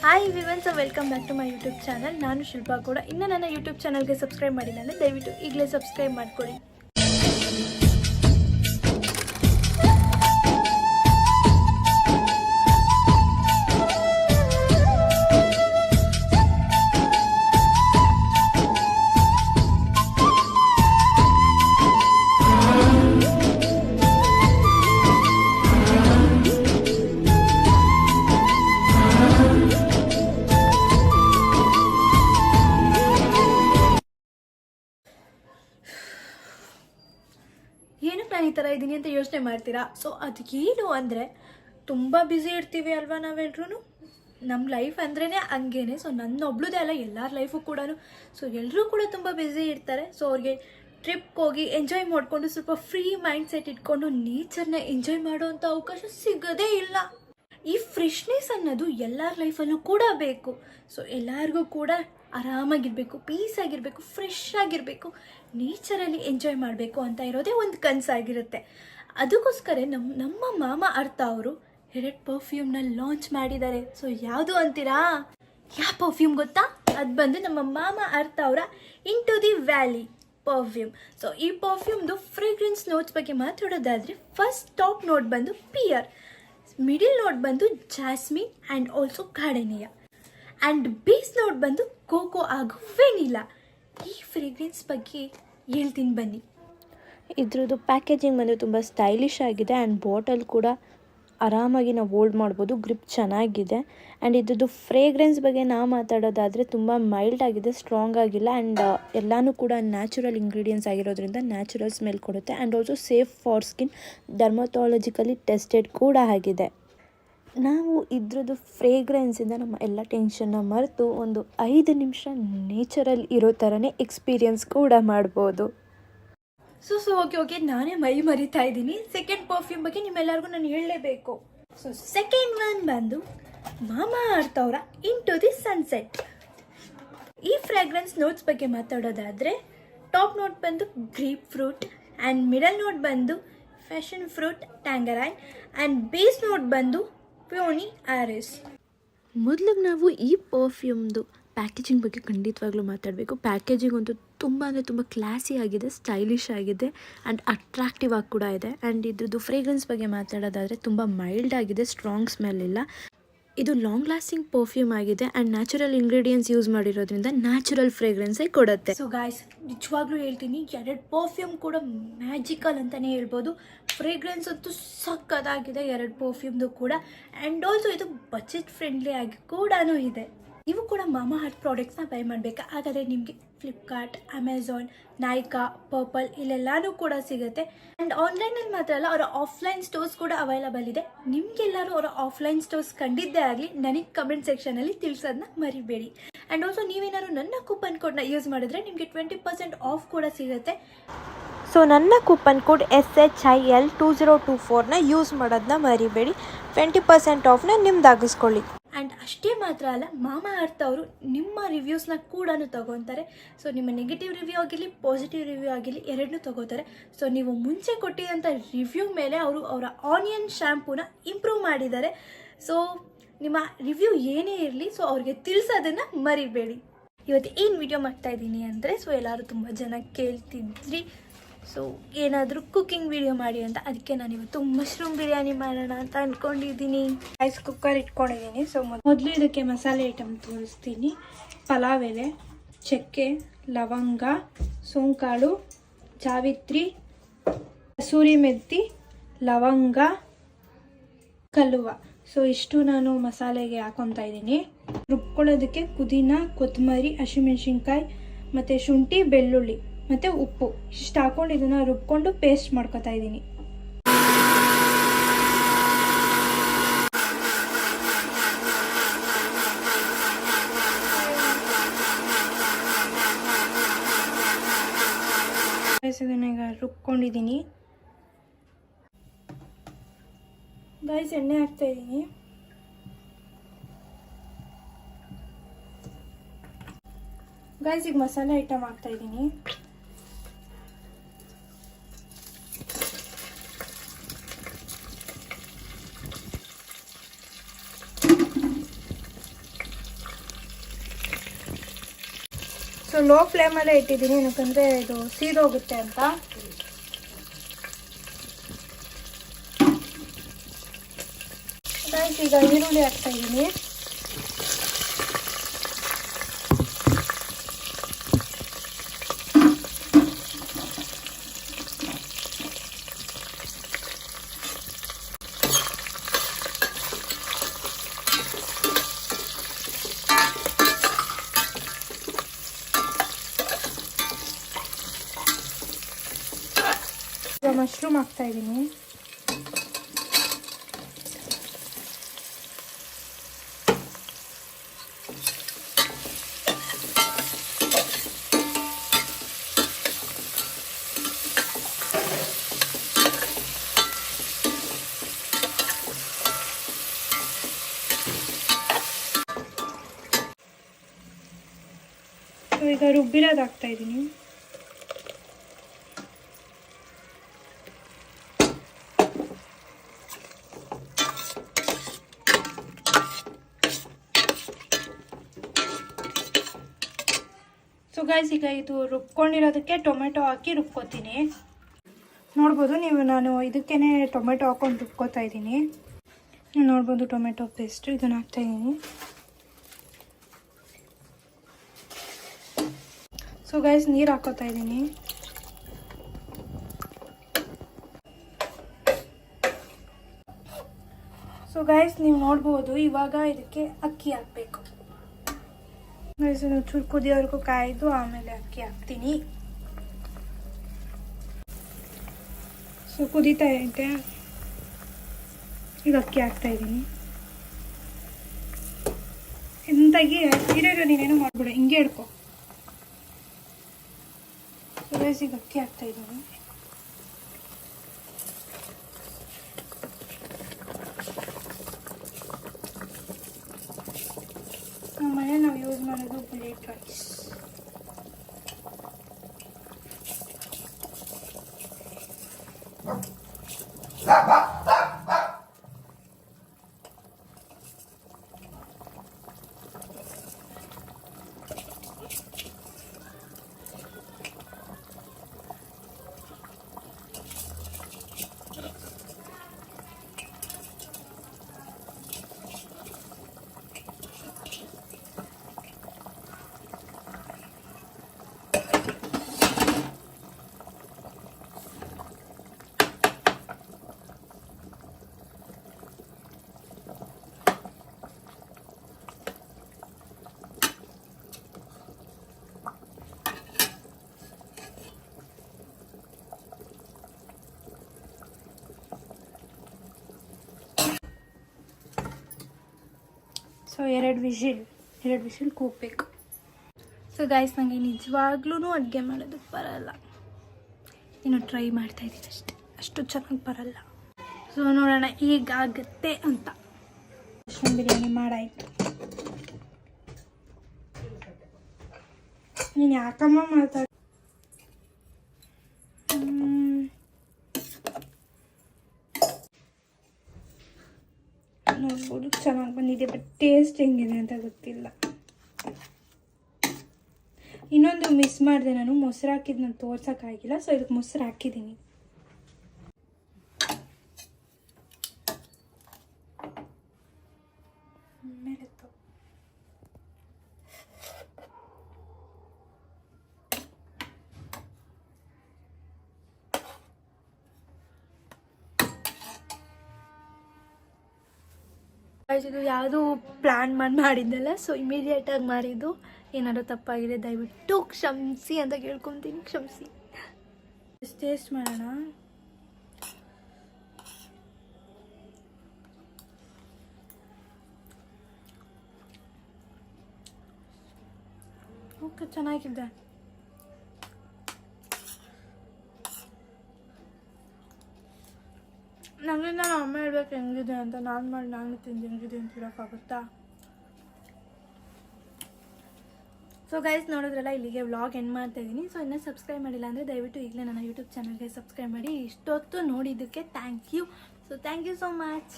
Hi ವಿವನ್ಸ್, welcome back to my YouTube channel. ನಾನು ಶಿಲ್ಪಾ ಕೂಡ. ಇನ್ನು ನನ್ನ ಯೂಟ್ಯೂಬ್ ಚಾನಲ್ಗೆ ಸಬ್ಸ್ಕ್ರೈಬ್ ಮಾಡಿಲ್ಲ ಅಂದರೆ ದಯವಿಟ್ಟು ಈಗಲೇ ಸಬ್ಸ್ಕ್ರೈಬ್ ಮಾಡ್ಕೊಳ್ಳಿ. ಏನಕ್ಕೆ ನಾನು ಈ ಥರ ಇದ್ದೀನಿ ಅಂತ ಯೋಚನೆ ಮಾಡ್ತೀರಾ? ಸೊ ಅದಕ್ಕೇನು ಅಂದರೆ, ತುಂಬ ಬ್ಯುಸಿ ಇರ್ತೀವಿ ಅಲ್ವಾ ನಾವೆಲ್ಲರೂ. ನಮ್ಮ ಲೈಫ್ ಅಂದ್ರೇ ಹಂಗೇನೆ. ಸೊ ನನ್ನೊಬ್ಳದೇ ಅಲ್ಲ, ಎಲ್ಲರ ಲೈಫು ಕೂಡ. ಸೊ ಎಲ್ಲರೂ ಕೂಡ ತುಂಬ ಬ್ಯುಸಿ ಇರ್ತಾರೆ. ಸೊ ಅವ್ರಿಗೆ ಟ್ರಿಪ್ಗೆ ಹೋಗಿ ಎಂಜಾಯ್ ಮಾಡಿಕೊಂಡು ಸ್ವಲ್ಪ ಫ್ರೀ ಮೈಂಡ್ ಸೆಟ್ ಇಟ್ಕೊಂಡು ನೇಚರ್ನ ಎಂಜಾಯ್ ಮಾಡೋವಂಥ ಅವಕಾಶ ಸಿಗೋದೇ ಇಲ್ಲ. ಈ ಫ್ರೆಶ್ನೆಸ್ ಅನ್ನೋದು ಎಲ್ಲರ ಲೈಫಲ್ಲೂ ಕೂಡ ಬೇಕು. ಸೊ ಎಲ್ಲರಿಗೂ ಕೂಡ ಆರಾಮಾಗಿರಬೇಕು, ಪೀಸಾಗಿರಬೇಕು, ಫ್ರೆಶ್ ಆಗಿರಬೇಕು, ನೇಚರಲ್ಲಿ ಎಂಜಾಯ್ ಮಾಡಬೇಕು ಅಂತ ಇರೋದೇ ಒಂದು ಕನಸಾಗಿರುತ್ತೆ. ಅದಕ್ಕೋಸ್ಕರ ನಮ್ಮ ಮಾಮಾ ಅರ್ಥ ಅವರು 2 ಪರ್ಫ್ಯೂಮ್ನ ಲಾಂಚ್ ಮಾಡಿದ್ದಾರೆ. ಸೊ ಯಾವುದು ಅಂತೀರಾ? ಯಾವ ಪರ್ಫ್ಯೂಮ್ ಗೊತ್ತಾ? ಅದು ಬಂದು ನಮ್ಮ ಮಾಮಾ ಅರ್ಥ ಅವರ into the valley perfume. So ಈ ಪರ್ಫ್ಯೂಮ್ದು ಫ್ರೇಗ್ರೆನ್ಸ್ ನೋಟ್ಸ್ ಬಗ್ಗೆ ಮಾತಾಡೋದಾದರೆ, ಫಸ್ಟ್ ಟಾಪ್ ನೋಟ್ ಬಂದು ಪಿಯರ್, ಮಿಡಿಲ್ ನೋಟ್ ಬಂದು jasmine and also gardenia, and base note ಬಂದು ಕೋಕೋ ಹಾಗೂ ವೆನಿಲಾ. ಈ ಫ್ರೇಗ್ರೆನ್ಸ್ ಬಗ್ಗೆ ಹೇಳ್ತೀನಿ ಬನ್ನಿ. ಇದ್ರದ್ದು ಪ್ಯಾಕೇಜಿಂಗ್ ಬಂದು ತುಂಬ ಸ್ಟೈಲಿಶ್ ಆಗಿದೆ ಆ್ಯಂಡ್ ಬಾಟಲ್ ಕೂಡ ಆರಾಮಾಗಿ ನಾವು ಹೋಲ್ಡ್ ಮಾಡ್ಬೋದು. ಗ್ರಿಪ್ ಚೆನ್ನಾಗಿದೆ. ಆ್ಯಂಡ್ ಇದ್ರದ್ದು ಫ್ರೇಗ್ರೆನ್ಸ್ ಬಗ್ಗೆ ನಾವು ಮಾತಾಡೋದಾದರೆ ತುಂಬ ಮೈಲ್ಡ್ ಆಗಿದೆ, ಸ್ಟ್ರಾಂಗ್ ಆಗಿಲ್ಲ. ಆ್ಯಂಡ್ ಎಲ್ಲನೂ ಕೂಡ ನ್ಯಾಚುರಲ್ ಇಂಗ್ರೀಡಿಯೆಂಟ್ಸ್ ಆಗಿರೋದ್ರಿಂದ ನ್ಯಾಚುರಲ್ ಸ್ಮೆಲ್ ಕೊಡುತ್ತೆ. And also safe for skin, dermatologically tested ಕೂಡ ಆಗಿದೆ. ನಾವು ಇದ್ರದ್ದು ಫ್ರೇಗ್ರೆನ್ಸಿಂದ ನಮ್ಮ ಎಲ್ಲ ಟೆನ್ಷನ್ನ ಮರೆತು ಒಂದು 5 ನಿಮಿಷ ನೇಚರಲ್ಲಿ ಇರೋ ಥರನೇ ಎಕ್ಸ್ಪೀರಿಯನ್ಸ್ ಕೂಡ ಮಾಡ್ಬೋದು. ಓಕೆ ನಾನೇ ಮೈ ಮರಿತಾ ಇದ್ದೀನಿ. ಸೆಕೆಂಡ್ ಪರ್ಫ್ಯೂಮ್ ಬಗ್ಗೆ ನಿಮ್ಮೆಲ್ಲರಿಗೂ ನಾನು ಹೇಳಲೇಬೇಕು. ಸೊ ಸೆಕೆಂಡ್ ಒನ್ ಬಂದು ಮಾಮಾ ಅರ್ಥ ಅವರ ಇಂಟು ದಿ ಸನ್ಸೆಟ್. ಈ ಫ್ರಾಗ್ರೆನ್ಸ್ ನೋಟ್ಸ್ ಬಗ್ಗೆ ಮಾತಾಡೋದಾದರೆ, ಟಾಪ್ ನೋಟ್ ಬಂದು grapefruit, and middle note ಬಂದು passion fruit tangerine, and base note ಬಂದು ಪ್ಯೋನಿ ಆರಿಸ್. ಮೊದಲಿಗೆ ನಾವು ಈ ಪರ್ಫ್ಯೂಮ್ದು ಪ್ಯಾಕೇಜಿಂಗ್ ಬಗ್ಗೆ ಖಂಡಿತವಾಗ್ಲೂ ಮಾತಾಡಬೇಕು. ಪ್ಯಾಕೇಜಿಂಗ್ ಅಂತೂ ತುಂಬ ಅಂದರೆ ತುಂಬ ಕ್ಲಾಸಿ ಆಗಿದೆ, ಸ್ಟೈಲಿಶ್ ಆಗಿದೆ ಆ್ಯಂಡ್ ಅಟ್ರಾಕ್ಟಿವ್ ಆಗಿ ಕೂಡ ಇದೆ. ಆ್ಯಂಡ್ ಇದ್ರದ್ದು ಫ್ರೇಗ್ರೆನ್ಸ್ ಬಗ್ಗೆ ಮಾತಾಡೋದಾದರೆ ತುಂಬ ಮೈಲ್ಡ್ ಆಗಿದೆ, ಸ್ಟ್ರಾಂಗ್ ಸ್ಮೆಲ್ ಇಲ್ಲ. ಇದು ಲಾಂಗ್ ಲಾಸ್ಟಿಂಗ್ ಪರ್ಫ್ಯೂಮ್ ಆಗಿದೆ ಆ್ಯಂಡ್ ನ್ಯಾಚುರಲ್ ಇಂಗ್ರೀಡಿಯೆಂಟ್ಸ್ ಯೂಸ್ ಮಾಡಿರೋದ್ರಿಂದ ನ್ಯಾಚುರಲ್ ಫ್ರೇಗ್ರೆನ್ಸೇ ಕೊಡುತ್ತೆ. ಸೊ ಗಾಯ್ಸ್, ನಿಜವಾಗ್ಲೂ ಹೇಳ್ತೀನಿ, 2 ಪರ್ಫ್ಯೂಮ್ ಕೂಡ ಮ್ಯಾಜಿಕಲ್ ಅಂತಲೇ ಹೇಳ್ಬೋದು. ಫ್ರೇಗ್ರೆನ್ಸ್ ಅಂತೂ ಸಕ್ಕತ್ತಾಗಿದೆ 2 ಪರ್ಫ್ಯೂಮ್ದು ಕೂಡ. ಆ್ಯಂಡ್ ಆಲ್ಸೋ ಇದು ಬಜೆಟ್ ಫ್ರೆಂಡ್ಲಿ ಆಗಿ ಕೂಡ ಇದೆ. ನೀವು ಕೂಡ ಮಾಮಾ ಅರ್ತ್ ಪ್ರಾಡಕ್ಟ್ಸ್ನ ಬೈ ಮಾಡಬೇಕಾ? ಹಾಗಾದರೆ ನಿಮಗೆ ಫ್ಲಿಪ್ಕಾರ್ಟ್, ಅಮೆಝಾನ್, ನೈಕಾ, ಪರ್ಪಲ್ ಇಲ್ಲೆಲ್ಲನೂ ಕೂಡ ಸಿಗುತ್ತೆ. ಆ್ಯಂಡ್ ಆನ್ಲೈನಲ್ಲಿ ಮಾತ್ರ ಅಲ್ಲ, ಅವರ ಆಫ್ಲೈನ್ ಸ್ಟೋರ್ಸ್ ಕೂಡ ಅವೈಲಬಲ್ ಇದೆ. ನಿಮಗೆಲ್ಲರೂ ಅವರ ಆಫ್ಲೈನ್ ಸ್ಟೋರ್ಸ್ ಕಂಡಿದ್ದೇ ಆಗಲಿ, ನನಗೆ ಕಮೆಂಟ್ ಸೆಕ್ಷನಲ್ಲಿ ತಿಳಿಸೋದನ್ನ ಮರಿಬೇಡಿ. ಆ್ಯಂಡ್ ಆಲ್ಸೋ ನೀವೇನಾದ್ರು ನನ್ನ ಕೂಪನ್ ಕೋಡ್ನ ಯೂಸ್ ಮಾಡಿದ್ರೆ ನಿಮಗೆ 20% ಆಫ್ ಕೂಡ ಸಿಗುತ್ತೆ. ಸೊ ನನ್ನ ಕೂಪನ್ ಕೋಡ್ SHIL2024ನ ಯೂಸ್ ಮಾಡೋದನ್ನ ಮರಿಬೇಡಿ. 20% ಆಫ್ನ ನಿಮ್ದಾಗಿಸ್ಕೊಳ್ಳಿ. ಆ್ಯಂಡ್ ಅಷ್ಟೇ ಮಾತ್ರ ಅಲ್ಲ, ಮಾಮಾ ಅರ್ಥ ಅವರು ನಿಮ್ಮ ರಿವ್ಯೂಸ್ನ ಕೂಡ ತಗೊತಾರೆ. ಸೊ ನಿಮ್ಮ ನೆಗೆಟಿವ್ ರಿವ್ಯೂ ಆಗಿರಲಿ, ಪಾಸಿಟಿವ್ ರಿವ್ಯೂ ಆಗಿರಲಿ, ಎರಡನ್ನೂ ತಗೋತಾರೆ. ಸೊ ನೀವು ಮುಂಚೆ ಕೊಟ್ಟಿದ್ದಂಥ ರಿವ್ಯೂ ಮೇಲೆ ಅವರು ಅವರ ಆನಿಯನ್ ಶ್ಯಾಂಪೂನ ಇಂಪ್ರೂವ್ ಮಾಡಿದ್ದಾರೆ. ಸೊ ನಿಮ್ಮ ರಿವ್ಯೂ ಏನೇ ಇರಲಿ, ಸೊ ಅವ್ರಿಗೆ ತಿಳಿಸೋದನ್ನು ಮರಿಬೇಡಿ. ಇವತ್ತು ಏನು ವಿಡಿಯೋ ಮಾಡ್ತಾಯಿದ್ದೀನಿ ಅಂದರೆ, ಸೊ ಎಲ್ಲರೂ ತುಂಬ ಜನ ಕೇಳ್ತಿದ್ರಿ ಸೊ ಏನಾದರೂ ಕುಕ್ಕಿಂಗ್ ವಿಡಿಯೋ ಮಾಡಿ ಅಂತ. ಅದಕ್ಕೆ ನಾನು ಇವತ್ತು ಮಶ್ರೂಮ್ ಬಿರಿಯಾನಿ ಮಾಡೋಣ ಅಂತ ಅಂದ್ಕೊಂಡಿದ್ದೀನಿ. ರೈಸ್ ಕುಕ್ಕರ್ ಇಟ್ಕೊಂಡಿದ್ದೀನಿ. ಸೊ ಮೊದಲು ಇದಕ್ಕೆ ಮಸಾಲೆ ಐಟಮ್ ತೋರಿಸ್ತೀನಿ. ಪಲಾವ್ ಎಲೆ, ಚಕ್ಕೆ, ಲವಂಗ, ಸೋಂಕಾಳು, ಜಾವಿತ್ರಿ, ಕಸೂರಿ ಮೆಥಿ, ಲವಂಗ, ಕಲ್ಲುವ. ಸೊ ಇಷ್ಟು ನಾನು ಮಸಾಲೆಗೆ ಹಾಕೊತಾ ಇದ್ದೀನಿ. ರುಬ್ಕೊಳ್ಳೋದಕ್ಕೆ ಪುದೀನ, ಕೊತ್ತಂಬರಿ, ಹಸಿಮೆಣ್ಸಿನ್ಕಾಯಿ ಮತ್ತು ಶುಂಠಿ, ಬೆಳ್ಳುಳ್ಳಿ ಮತ್ತು ಉಪ್ಪು ಇಷ್ಟು ಹಾಕೊಂಡು ಇದನ್ನು ರುಬ್ಕೊಂಡು ಪೇಸ್ಟ್ ಮಾಡ್ಕೊತಾ ಇದ್ದೀನಿ. ಇದನ್ನ ಈಗ ರುಬ್ಕೊಂಡಿದ್ದೀನಿ. ಗೈಸ್, ಎಣ್ಣೆ ಹಾಕ್ತಾ ಇದ್ದೀನಿ. ಗೈಸ್, ಈಗ ಮಸಾಲೆ ಐಟಮ್ ಹಾಕ್ತಾ ಇದ್ದೀನಿ. ಸೊ ಲೋ ಫ್ಲೇಮಲ್ಲೇ ಇಟ್ಟಿದ್ದೀನಿ, ಏನಕ್ಕಂದರೆ ಇದು ಸೀದೋಗುತ್ತೆ ಅಂತ. ಈಗ ಈರುಳ್ಳಿ ಹಾಕ್ತಾಯಿದ್ದೀನಿ. ಮಶ್ರೂಮ್ ಹಾಕ್ತಾ ಇದ್ದೀನಿ. ಈಗ ರುಬ್ಬಿರೋದು ಹಾಕ್ತಾ ಇದ್ದೀನಿ. ಸೊ ಗೈಸ್, ಈಗ ಇದು ರುಬ್ಕೊಂಡಿರೋದಕ್ಕೆ ಟೊಮೆಟೊ ಹಾಕಿ ರುಬ್ಕೋತೀನಿ. ನೋಡ್ಬೋದು ನೀವು, ನಾನು ಇದಕ್ಕೇ ಟೊಮೆಟೊ ಹಾಕೊಂಡು ರುಬ್ಕೋತಾ ಇದ್ದೀನಿ. ನೋಡ್ಬೋದು ಟೊಮೆಟೊ ಪೇಸ್ಟ್ ಇದನ್ನು ಹಾಕ್ತಾಯಿದ್ದೀನಿ. ಸೊ ಗೈಸ್, ನೀರು ಹಾಕೋತಾ ಇದ್ದೀನಿ. ಸೊ ಗೈಸ್, ನೀವು ನೋಡ್ಬೋದು ಇವಾಗ ಇದಕ್ಕೆ ಅಕ್ಕಿ ಹಾಕಬೇಕು. ಗೈಸ್, ಚೂರು ಕುದಿಯೋವರೆಗೂ ಕಾಯ್ದು ಆಮೇಲೆ ಅಕ್ಕಿ ಹಾಕ್ತೀನಿ. ಸೊ ಕುದೀತಾ ಐತೆ, ಈಗ ಅಕ್ಕಿ ಹಾಕ್ತಾ ಇದ್ದೀನಿ. ಎಂತಾಗಿ ಇರೋ ನೀನೇನು ಮಾಡ್ಬಿಡ, ಹಿಂಗೆ ಹಿಡ್ಕೊ. ಸೊ ಗೈಸ್, ಈಗ ಅಕ್ಕಿ ಹಾಕ್ತಾ ಇದ್ದೀನಿ. ನಮ್ಮನೆ ನಾವು ಯೂಸ್ ಮಾಡೋದು ಬುಲೆಟ್ ರೈಸ್. ಸೊ ಎರಡು ವಿಷಿಲ್ ಕೂಗಬೇಕು. ಸೊ ಗೈಸ್, ನನಗೆ ನಿಜವಾಗ್ಲೂ ಅಡುಗೆ ಮಾಡೋದಕ್ಕೆ ಬರಲ್ಲ. ಇನ್ನು ಟ್ರೈ ಮಾಡ್ತಾಯಿದ್ದೀನಿ ಅಷ್ಟೇ, ಅಷ್ಟು ಚೆನ್ನಾಗಿ ಬರಲ್ಲ. ಸೊ ನೋಡೋಣ ಹೀಗಾಗುತ್ತೆ ಅಂತ. ಮಶ್ರೂಮ್ ಬಿರಿಯಾನಿ ಮಾಡಾಯಿತು. ನೀನು ಯಾಕಮ್ಮ ಮಾತಾಡ, ನೋಡ್ಬೋದು ಚೆನ್ನಾಗಿ ಬಂದಿದೆ. ಬಟ್ ಟೇಸ್ಟ್ ಹೆಂಗಿದೆ ಅಂತ ಗೊತ್ತಿಲ್ಲ. ಇನ್ನೊಂದು ಮಿಸ್ ಮಾಡಿದೆ ನಾನು, ಮೊಸರು ಹಾಕಿದ್ದು ನಾನು ತೋರ್ಸೋಕ್ಕಾಗಿಲ್ಲ. ಸೊ ಇದಕ್ಕೆ ಮೊಸರು ಹಾಕಿದ್ದೀನಿ. ಇದು ಯಾವುದು ಪ್ಲ್ಯಾನ್ ಮಾಡಿದ್ದಲ್ಲ, ಸೊ ಇಮಿಡಿಯೇಟಾಗಿ ಮಾಡಿದ್ದು. ಏನಾದರೂ ತಪ್ಪಾಗಿದೆ ದಯವಿಟ್ಟು ಕ್ಷಮಿಸಿ ಅಂತ ಕೇಳ್ಕೊತೀನಿ, ಕ್ಷಮಿಸಿ. ಟೇಸ್ಟ್ ಮಾಡೋಣ. ಓಕೆ, ಚೆನ್ನಾಗಿದೆ. ನನಗೆ ನಾನು ಅಮ್ಮ ಹೇಳ್ಬೇಕು ಹೆಂಗಿದೆ ಅಂತ. ನಾನು ಮಾಡಿ ನಾನು ತಿಂದು ಹೆಂಗಿದೆ ಅಂತ ಹೇಳೋಕ್ಕಾಗುತ್ತಾ? ಸೊ ಗೈಸ್, ನೋಡಿದ್ರಲ್ಲ, ಇಲ್ಲಿಗೆ ವ್ಲಾಗ್ ಎಂಡ್ ಮಾಡ್ತಾಯಿದ್ದೀನಿ. ಸೊ ಇನ್ನೂ ಸಬ್ಸ್ಕ್ರೈಬ್ ಮಾಡಿಲ್ಲ ಅಂದರೆ ದಯವಿಟ್ಟು ಈಗಲೇ ನನ್ನ ಯೂಟ್ಯೂಬ್ ಚಾನಲ್ಗೆ ಸಬ್ಸ್ಕ್ರೈಬ್ ಮಾಡಿ. ಇಷ್ಟೊತ್ತು ನೋಡಿದ್ದಕ್ಕೆ thank you. So thank you so much.